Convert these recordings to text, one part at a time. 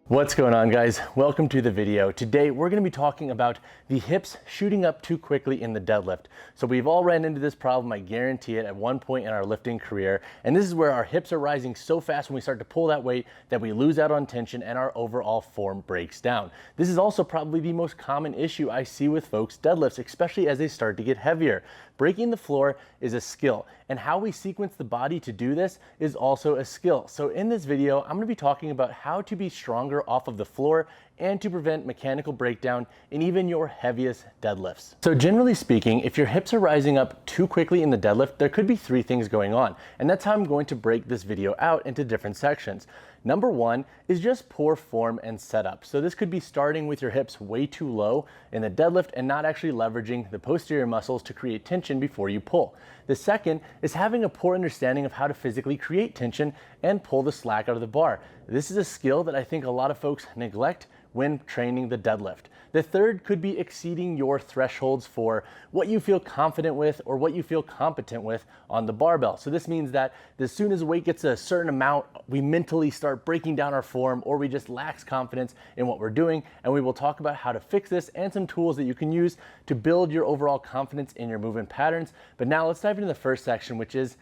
What's going on, guys? Welcome to the video. Today we're going to be talking about the hips shooting up too quickly in the deadlift. So we've all ran into this problem, I guarantee it, at one point in our lifting career. And this is where our hips are rising so fast when we start to pull that weight that we lose out on tension and our overall form breaks down. This is also probably the most common issue I see with folks' deadlifts, especially as they start to get heavier. Breaking the floor is a skill, and how we sequence the body to do this is also a skill. So in this video, I'm going to be talking about how to be stronger off of the floor and to prevent mechanical breakdown in even your heaviest deadlifts. So generally speaking, if your hips are rising up too quickly in the deadlift, there could be three things going on. And that's how I'm going to break this video out into different sections. Number one is just poor form and setup. So this could be starting with your hips way too low in the deadlift and not actually leveraging the posterior muscles to create tension before you pull. The second is having a poor understanding of how to physically create tension and pull the slack out of the bar. This is a skill that I think a lot of folks neglect when training the deadlift. The third could be exceeding your thresholds for what you feel confident with or what you feel competent with on the barbell. So this means that as soon as weight gets a certain amount, we mentally start breaking down our form or we just lack confidence in what we're doing. And we will talk about how to fix this and some tools that you can use to build your overall confidence in your movement patterns. But now let's dive into the first section, which is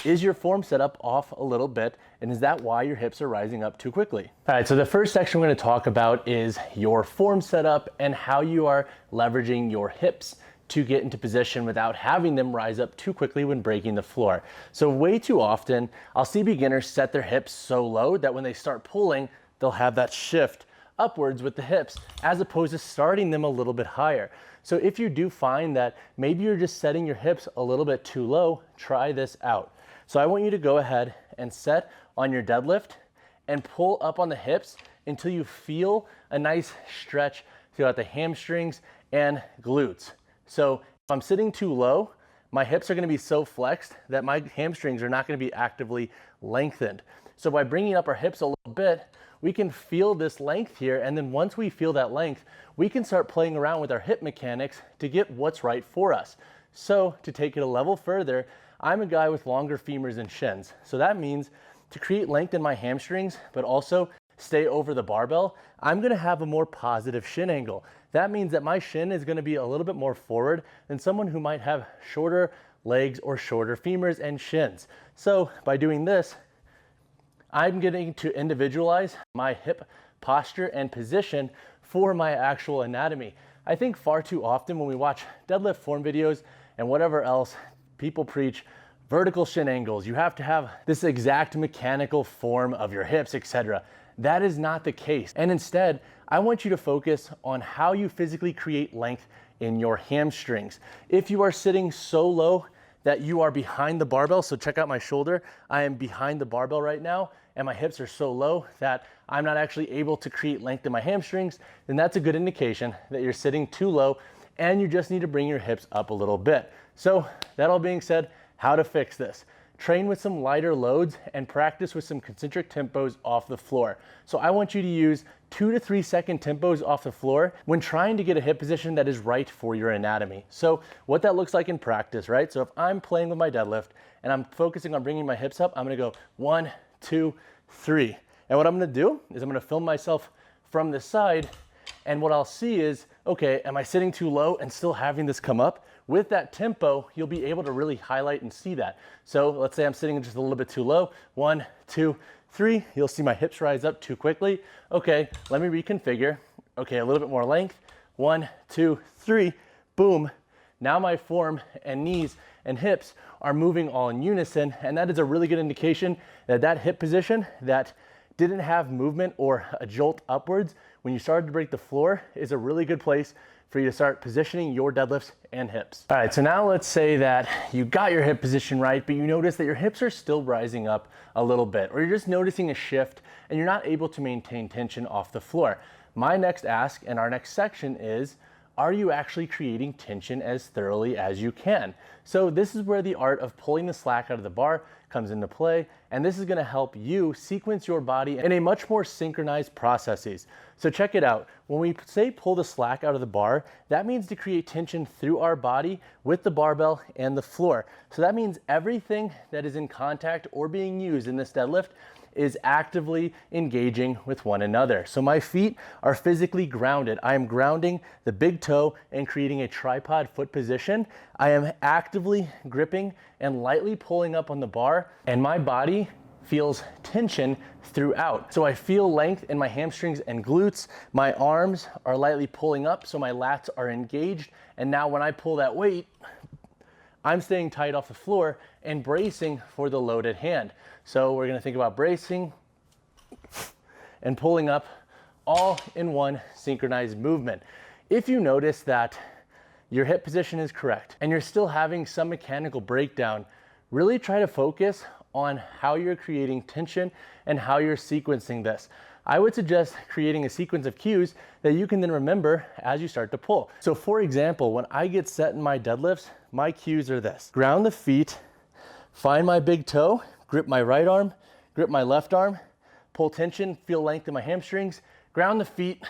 is your form setup off a little bit, and is that why your hips are rising up too quickly? All right, so the first section we're going to talk about is your form setup and how you are leveraging your hips to get into position without having them rise up too quickly when breaking the floor. So way too often, I'll see beginners set their hips so low that when they start pulling, they'll have that shift upwards with the hips as opposed to starting them a little bit higher. So if you do find that maybe you're just setting your hips a little bit too low, try this out. So I want you to go ahead and set on your deadlift and pull up on the hips until you feel a nice stretch throughout the hamstrings and glutes. So if I'm sitting too low, my hips are going to be so flexed that my hamstrings are not going to be actively lengthened. So by bringing up our hips a little bit, we can feel this length here, and then once we feel that length, we can start playing around with our hip mechanics to get what's right for us. So to take it a level further, I'm a guy with longer femurs and shins. So that means to create length in my hamstrings, but also stay over the barbell, I'm gonna have a more positive shin angle. That means that my shin is gonna be a little bit more forward than someone who might have shorter legs or shorter femurs and shins. So by doing this, I'm getting to individualize my hip posture and position for my actual anatomy. I think far too often when we watch deadlift form videos and whatever else, people preach vertical shin angles. You have to have this exact mechanical form of your hips, etc. That is not the case. And instead, I want you to focus on how you physically create length in your hamstrings. If you are sitting so low that you are behind the barbell, so check out my shoulder, I am behind the barbell right now, and my hips are so low that I'm not actually able to create length in my hamstrings, then that's a good indication that you're sitting too low and you just need to bring your hips up a little bit. So that all being said, how to fix this? Train with some lighter loads and practice with some concentric tempos off the floor. So I want you to use 2 to 3 second tempos off the floor when trying to get a hip position that is right for your anatomy. So what that looks like in practice, right? So if I'm playing with my deadlift and I'm focusing on bringing my hips up, I'm gonna go 1, 2, 3. And what I'm gonna do is I'm gonna film myself from the side, and what I'll see is, okay, am I sitting too low and still having this come up? With that tempo, you'll be able to really highlight and see that. So let's say I'm sitting just a little bit too low. 1, 2, 3. You'll see my hips rise up too quickly. Okay, let me reconfigure. Okay, a little bit more length. 1, 2, 3. Boom. Now my form and knees and hips are moving all in unison, and that is a really good indication that that hip position that didn't have movement or a jolt upwards when you started to break the floor is a really good place for you to start positioning your deadlifts and hips. All right, so now let's say that you got your hip position right, but you notice that your hips are still rising up a little bit, or you're just noticing a shift and you're not able to maintain tension off the floor. My next ask and our next section is, are you actually creating tension as thoroughly as you can? So this is where the art of pulling the slack out of the bar comes into play, and this is gonna help you sequence your body in a much more synchronized processes. So check it out. When we say pull the slack out of the bar, that means to create tension through our body with the barbell and the floor. So that means everything that is in contact or being used in this deadlift is actively engaging with one another. So my feet are physically grounded. I am grounding the big toe and creating a tripod foot position. I am actively gripping and lightly pulling up on the bar, and my body feels tension throughout. So I feel length in my hamstrings and glutes. My arms are lightly pulling up, so my lats are engaged. And now when I pull that weight, I'm staying tight off the floor and bracing for the loaded hand. So we're gonna think about bracing and pulling up all in one synchronized movement. If you notice that your hip position is correct and you're still having some mechanical breakdown, really try to focus on how you're creating tension and how you're sequencing this. I would suggest creating a sequence of cues that you can then remember as you start to pull. So for example, when I get set in my deadlifts, my cues are this: ground the feet, find my big toe, grip my right arm, grip my left arm, pull tension, feel length in my hamstrings, ground the feet,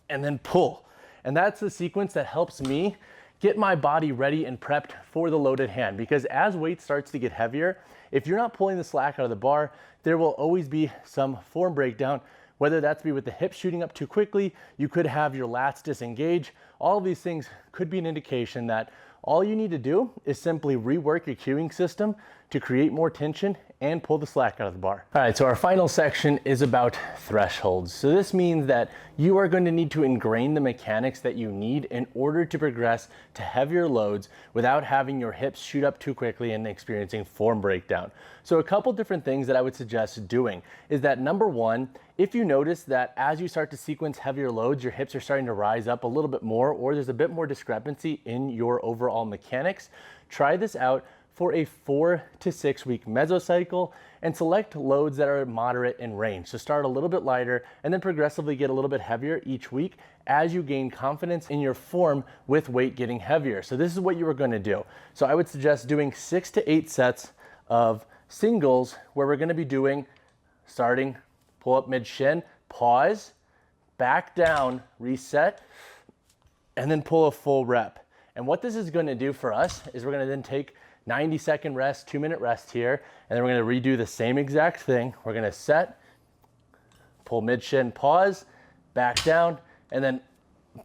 and then pull. And that's the sequence that helps me get my body ready and prepped for the loaded hand. Because as weight starts to get heavier, if you're not pulling the slack out of the bar, there will always be some form breakdown, whether that's be with the hips shooting up too quickly, you could have your lats disengage. All of these things could be an indication that all you need to do is simply rework your cueing system to create more tension and pull the slack out of the bar. All right, so our final section is about thresholds. So this means that you are going to need to ingrain the mechanics that you need in order to progress to heavier loads without having your hips shoot up too quickly and experiencing form breakdown. So a couple different things that I would suggest doing is that, number one, if you notice that as you start to sequence heavier loads, your hips are starting to rise up a little bit more, or there's a bit more discrepancy in your overall mechanics, try this out for a 4 to 6 week mesocycle and select loads that are moderate in range. So start a little bit lighter and then progressively get a little bit heavier each week as you gain confidence in your form with weight getting heavier. So this is what you are going to do. So I would suggest doing 6 to 8 sets of singles where we're going to be doing starting pull up mid-shin, pause, back down, reset, and then pull a full rep. And what this is going to do for us is we're going to then take 90-second rest, 2-minute rest here, and then we're going to redo the same exact thing. We're going to set, pull mid-shin, pause, back down, and then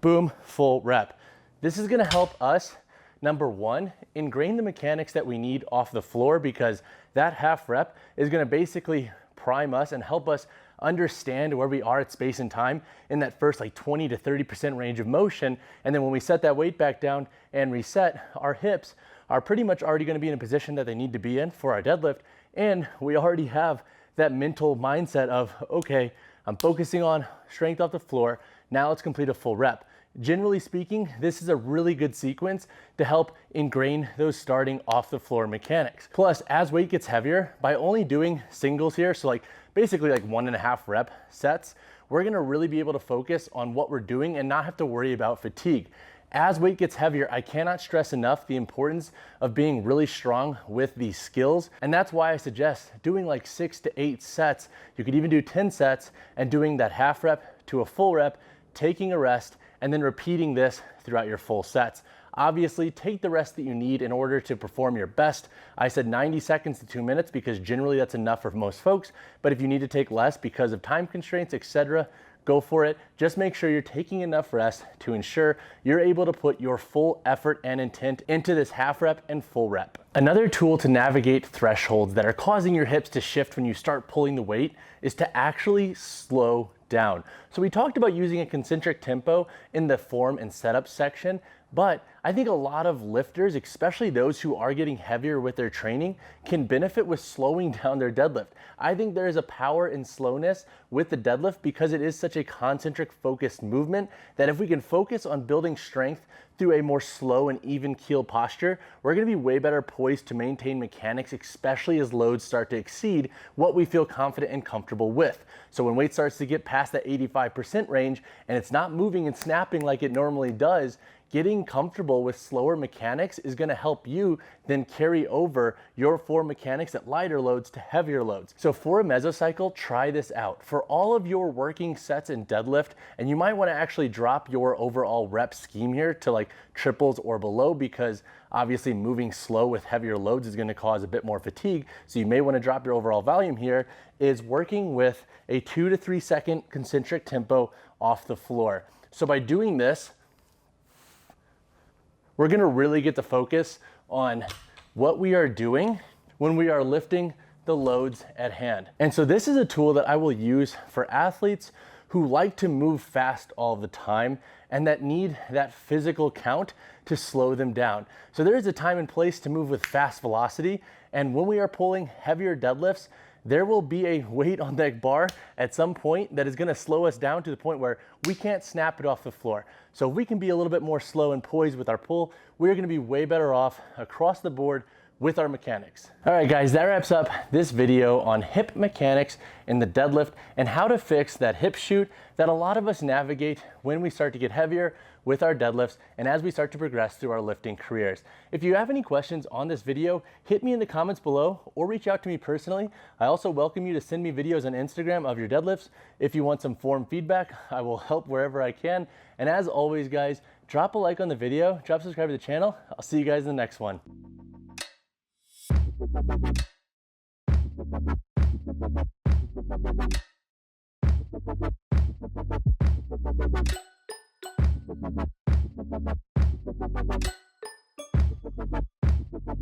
boom, full rep. This is going to help us, number one, ingrain the mechanics that we need off the floor, because that half rep is going to basically prime us and help us understand where we are at space and time in that first like 20 to 30% range of motion. And then when we set that weight back down and reset, our hips are pretty much already going to be in a position that they need to be in for our deadlift. And we already have that mental mindset of, okay, I'm focusing on strength off the floor. Now let's complete a full rep. Generally speaking, this is a really good sequence to help ingrain those starting off the floor mechanics. Plus, as weight gets heavier, by only doing singles here, so like basically like 1.5 rep sets, we're gonna really be able to focus on what we're doing and not have to worry about fatigue. As weight gets heavier, I cannot stress enough the importance of being really strong with these skills. And that's why I suggest doing like 6 to 8 sets. You could even do 10 sets and doing that half rep to a full rep, taking a rest, and then repeating this throughout your full sets. Obviously, take the rest that you need in order to perform your best. I said 90 seconds to 2 minutes because generally that's enough for most folks. But if you need to take less because of time constraints, etc., go for it. Just make sure you're taking enough rest to ensure you're able to put your full effort and intent into this half rep and full rep. Another tool to navigate thresholds that are causing your hips to shift when you start pulling the weight is to actually slow down. So we talked about using a concentric tempo in the form and setup section, but I think a lot of lifters, especially those who are getting heavier with their training, can benefit with slowing down their deadlift. I think there is a power in slowness with the deadlift because it is such a concentric focused movement that if we can focus on building strength through a more slow and even keel posture, we're gonna be way better poised to maintain mechanics, especially as loads start to exceed what we feel confident and comfortable with. So when weight starts to get past that 85% range and it's not moving and snapping like it normally does, getting comfortable with slower mechanics is gonna help you then carry over your form mechanics at lighter loads to heavier loads. So for a mesocycle, try this out. For all of your working sets in deadlift, and you might wanna actually drop your overall rep scheme here to like triples or below, because obviously moving slow with heavier loads is gonna cause a bit more fatigue. So you may wanna drop your overall volume here, is working with a 2 to 3 second concentric tempo off the floor. So by doing this, we're gonna really get to focus on what we are doing when we are lifting the loads at hand. And so this is a tool that I will use for athletes who like to move fast all the time and that need that physical count to slow them down. So there is a time and place to move with fast velocity, and when we are pulling heavier deadlifts, there will be a weight on that bar at some point that is gonna slow us down to the point where we can't snap it off the floor. So if we can be a little bit more slow and poised with our pull, we're gonna be way better off across the board with our mechanics. All right guys, that wraps up this video on hip mechanics in the deadlift and how to fix that hip shoot that a lot of us navigate when we start to get heavier with our deadlifts and as we start to progress through our lifting careers. If you have any questions on this video, hit me in the comments below or reach out to me personally. I also welcome you to send me videos on Instagram of your deadlifts. If you want some form feedback, I will help wherever I can. And as always guys, drop a like on the video, drop subscribe to the channel. I'll see you guys in the next one. Thank you.